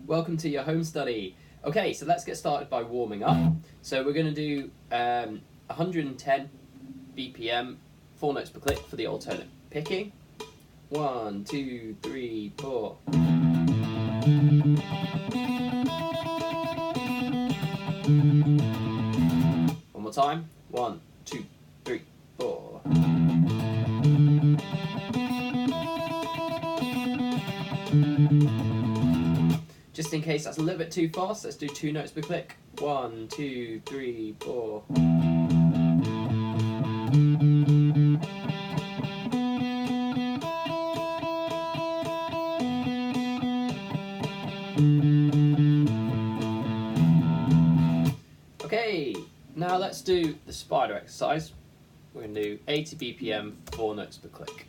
welcome to your home study. Okay, so let's get started by warming up. So we're going to do 110 BPM, 4 notes per click for the alternate picking. 1, 2, 3, 4. One more time. 1, 2, 3, 4. Just in case that's a little bit too fast, let's do 2 notes per click. 1, 2, 3, 4. Okay, now let's do the spider exercise. We're going to do 80 BPM, 4 notes per click.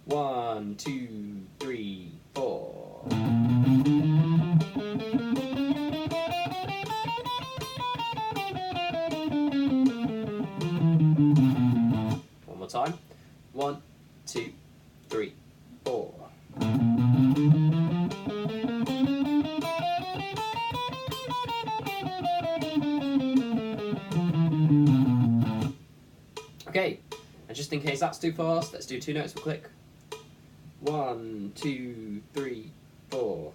1, 2, 3, 4. One more time. 1, 2, 3, 4. Okay, and just in case that's too fast, let's do 2 notes per click. 1, 2, 3, 4.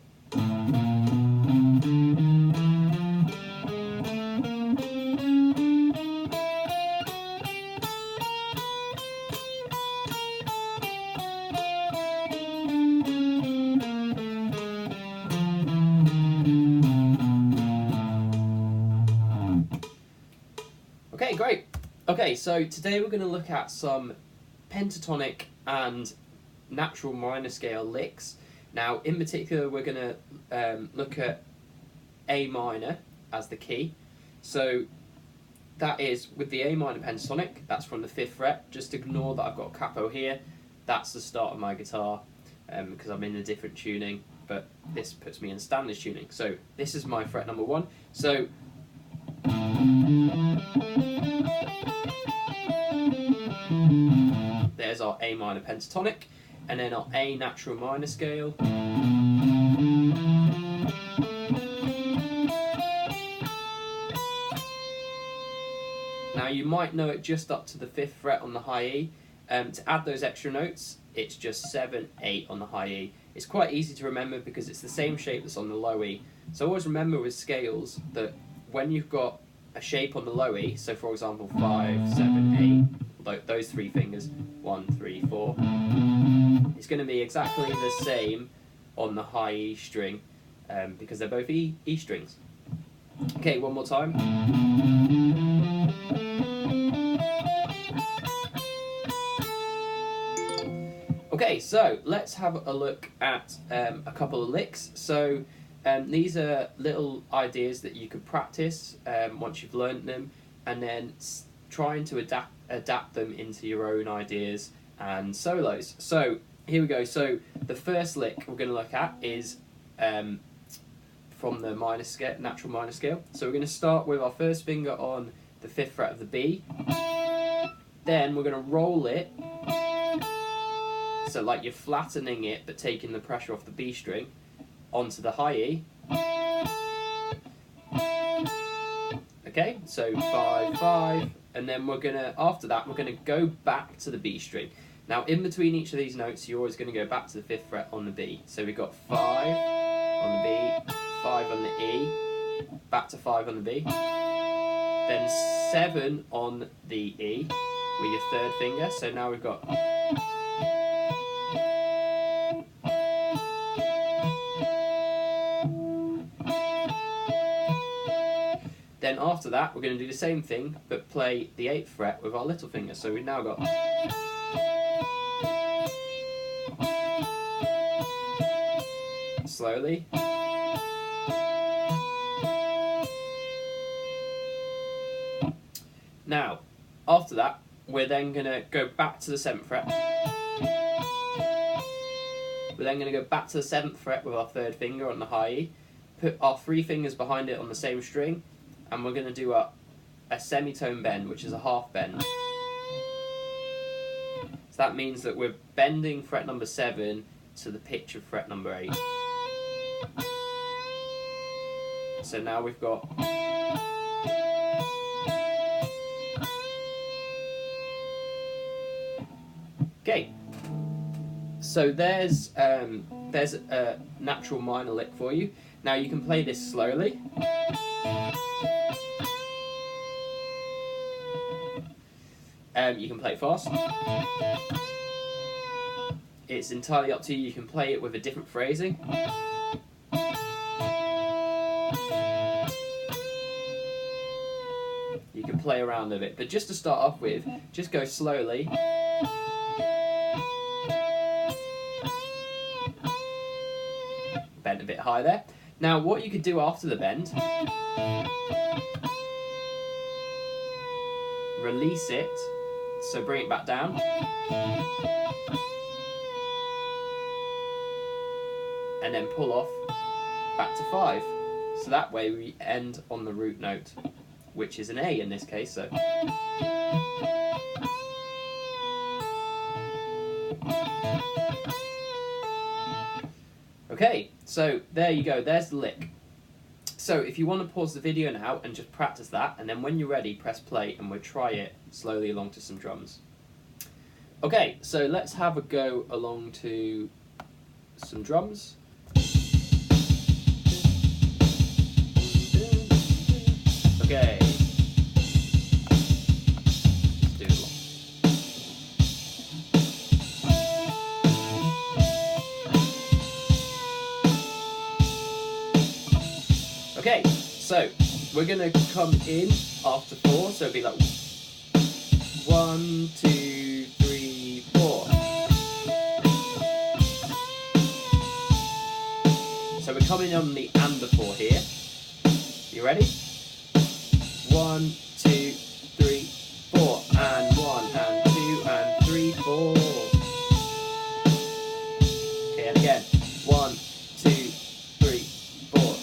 Okay, great. Okay, so today we're going to look at some pentatonic and natural minor scale licks. Now, in particular, we're going to look at A minor as the key. So that is with the A minor pentatonic, that's from the 5th fret. Just ignore that I've got a capo here. That's the start of my guitar because I'm in a different tuning, but this puts me in standard tuning. So this is my fret number 1. So there's our A minor pentatonic, and then our A natural minor scale. Now you might know it just up to the 5th fret on the high E. To add those extra notes, it's just 7, 8 on the high E. It's quite easy to remember because it's the same shape that's on the low E. So always remember with scales that when you've got a shape on the low E, so for example 5, 7, 8, those 3 fingers, 1, 3, 4, it's going to be exactly the same on the high E string because they're both E strings. Okay, one more time. Okay, so let's have a look at a couple of licks. So these are little ideas that you could practice once you've learned them, and then trying to adapt them into your own ideas and solos. So here we go. So the first lick we're going to look at is from the minor scale, natural minor scale. So we're going to start with our first finger on the 5th fret of the B. Then we're going to roll it, so like you're flattening it but taking the pressure off the B string, onto the high E. Okay, so 5, 5, and then after that we're gonna go back to the B string. Now in between each of these notes you're always gonna go back to the 5th fret on the B. So we've got 5 on the B, 5 on the E, back to 5 on the B, then 7 on the E with your 3rd finger. So now we've got then after that, we're going to do the same thing, but play the 8th fret with our little finger. So we've now got slowly. Now, after that, we're then going to go back to the 7th fret. We're then going to go back to the 7th fret with our 3rd finger on the high E, put our 3 fingers behind it on the same string, and we're going to do a semitone bend, which is a half bend. So that means that we're bending fret number 7 to the pitch of fret number 8. So now we've got... Okay, so there's a natural minor lick for you. Now you can play this slowly. You can play it fast. It's entirely up to you. You can play it with a different phrasing. You can play around with it, but just to start off with, just go slowly. Bend a bit high there. Now what you could do after the bend, release it, so bring it back down. And then pull off back to 5. So that way we end on the root note, which is an A in this case. So okay, so there you go, there's the lick. So if you want to pause the video now and just practice that, and then when you're ready, press play and we'll try it slowly along to some drums. Okay, so let's have a go along to some drums. Okay. Let's do it along. Okay, so we're gonna come in after 4, so it'll be like 1, 2, 3, 4. So we're coming on the and the 4 here. You ready? 1, 2, 3, 4, and 1, and 2, and 3, 4. Okay, and again. 1, 2, 3, 4.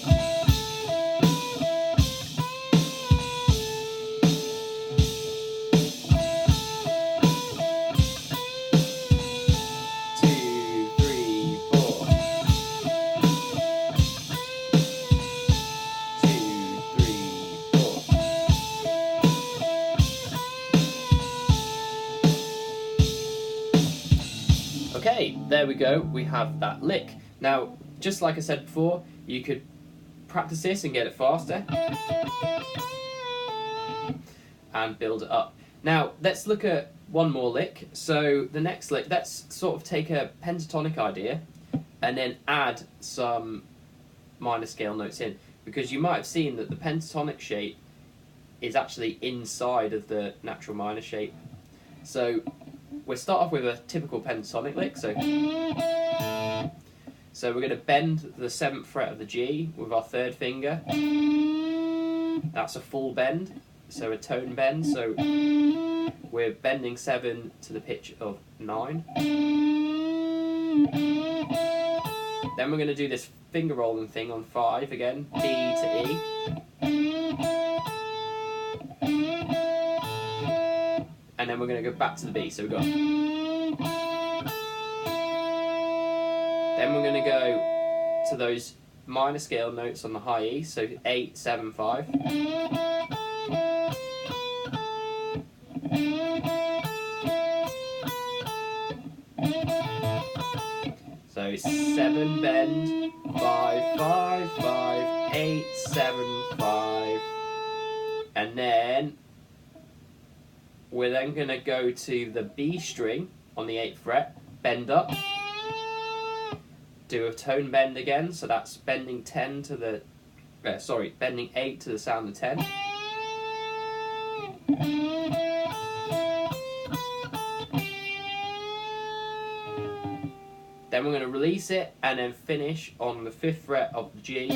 Okay, there we go, we have that lick. Now, just like I said before, you could practice this and get it faster and build it up. Now, let's look at one more lick. So the next lick, let's sort of take a pentatonic idea and then add some minor scale notes in, because you might have seen that the pentatonic shape is actually inside of the natural minor shape. So we'll start off with a typical pentatonic lick. So we're going to bend the 7th fret of the G with our 3rd finger. That's a full bend, so a tone bend. So we're bending 7 to the pitch of 9. Then we're going to do this finger rolling thing on 5 again, D to E. And then we're going to go back to the B. So we've got. Then we're going to go to those minor scale notes on the high E. So 8, 7, 5. So 7 bend, 5, 5, 5, 8, 7, 5. And then we're then going to go to the B string on the 8th fret, bend up, do a tone bend again, so that's bending 10 to the, bending 8 to the sound of 10. Then we're going to release it and then finish on the 5th fret of the G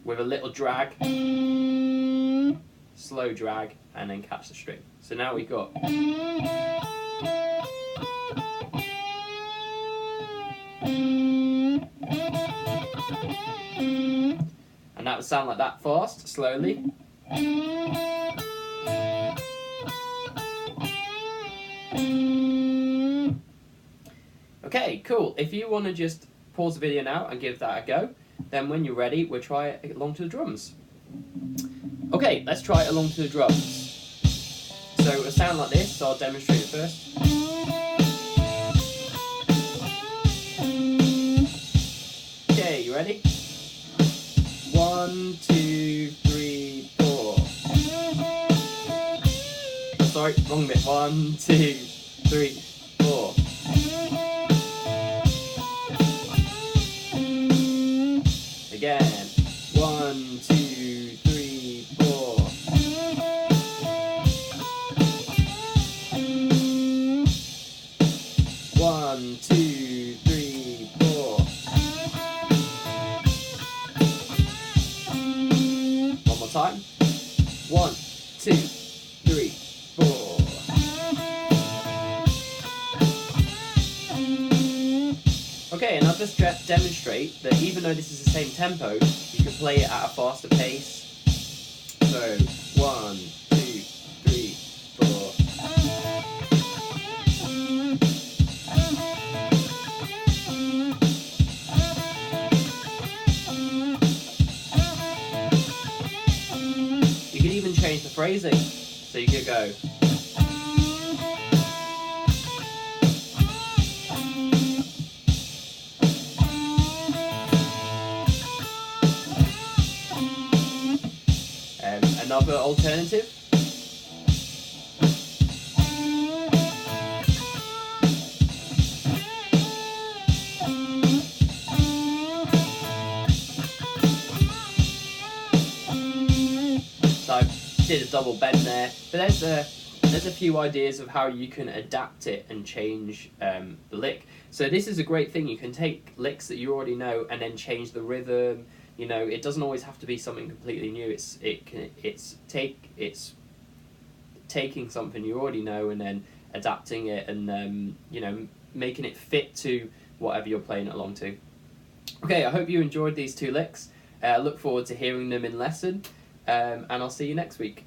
with a little drag, slow drag, and then catch the string. So now we've got. And that would sound like that fast, slowly. Okay, cool. If you want to just pause the video now and give that a go, then when you're ready, we'll try it along to the drums. Okay, let's try it along to the drums. So it'll sound like this, so I'll demonstrate it first. Okay, you ready? 1, 2, 3, 4. Sorry, wrong bit. 1, 2, 3, 4. Again. 1, 2, 3, 4. One, two, three, four. One more time. 1, 2, 3, 4. Okay, and I'll just demonstrate that even though this is the same tempo, you can play it at a faster pace. So 1, 2, 3, 4. You could even change the phrasing, so you could go. Another alternative. So I did a double bend there, but there's a few ideas of how you can adapt it and change the lick. So this is a great thing. You can take licks that you already know and then change the rhythm. You know, it doesn't always have to be something completely new. It's taking something you already know and then adapting it and you know, making it fit to whatever you're playing it along to. Okay, I hope you enjoyed these 2 licks. I look forward to hearing them in lesson, and I'll see you next week.